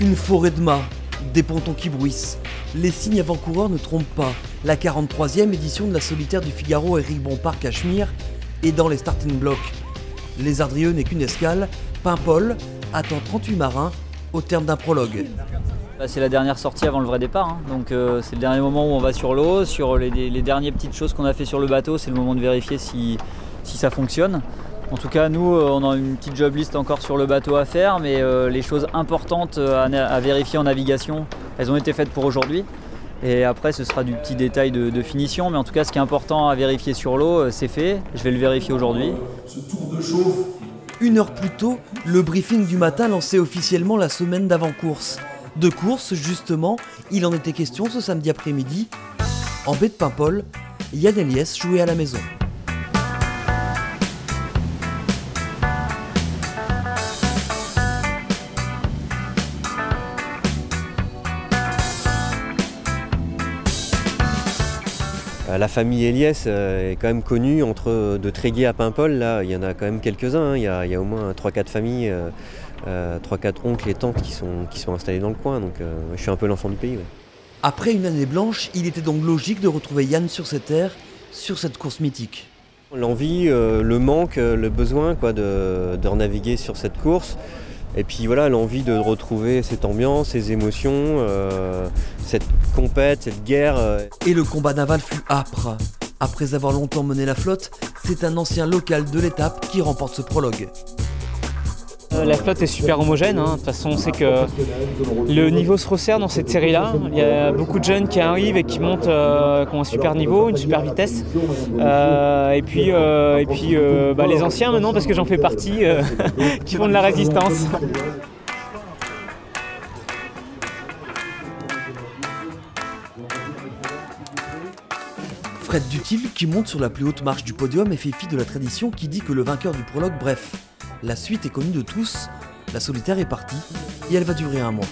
Une forêt de mâts, des pontons qui bruissent. Les signes avant-coureurs ne trompent pas. La 43e édition de la solitaire du Figaro Éric Bompard Cachemire est dans les starting blocks. Les Ardrieux n'est qu'une escale. Paimpol attend 38 marins au terme d'un prologue. C'est la dernière sortie avant le vrai départ, hein. Donc c'est le dernier moment où on va sur l'eau, sur les dernières petites choses qu'on a fait sur le bateau, c'est le moment de vérifier si ça fonctionne. En tout cas, nous, on a une petite job list encore sur le bateau à faire, mais les choses importantes à vérifier en navigation, elles ont été faites pour aujourd'hui. Et après, ce sera du petit détail de finition, mais en tout cas, ce qui est important à vérifier sur l'eau, c'est fait. Je vais le vérifier aujourd'hui. Ce tour de chauffe. 1 heure plus tôt, le briefing du matin lançait officiellement la semaine d'avant-course. De course, justement, il en était question ce samedi après-midi. En baie de Paimpol, Yann Eliès jouait à la maison. La famille Eliès est quand même connue de Tréguier à Paimpol. Là, il y en a quand même quelques-uns, hein. Il y a au moins 3-4 familles, 3-4 oncles et tantes qui sont installés dans le coin. Donc je suis un peu l'enfant du pays. Ouais. Après une année blanche, il était donc logique de retrouver Yann sur ces terres, sur cette course mythique. L'envie, le manque, le besoin de renaviguer sur cette course. Et puis voilà, l'envie de retrouver cette ambiance, ces émotions, cette compète, cette guerre. Et le combat naval fut âpre. Après avoir longtemps mené la flotte, c'est un ancien local de l'étape qui remporte ce prologue. La flotte est super homogène, hein. De toute façon on sait que le niveau se resserre dans cette série-là. Il y a beaucoup de jeunes qui arrivent et qui montent, qui ont un super niveau, une super vitesse. Et puis les anciens maintenant, parce que j'en fais partie, qui font de la résistance. Fred Dutil qui monte sur la plus haute marche du podium et fait fi de la tradition qui dit que le vainqueur du prologue, bref, la suite est connue de tous, la solitaire est partie et elle va durer 1 mois.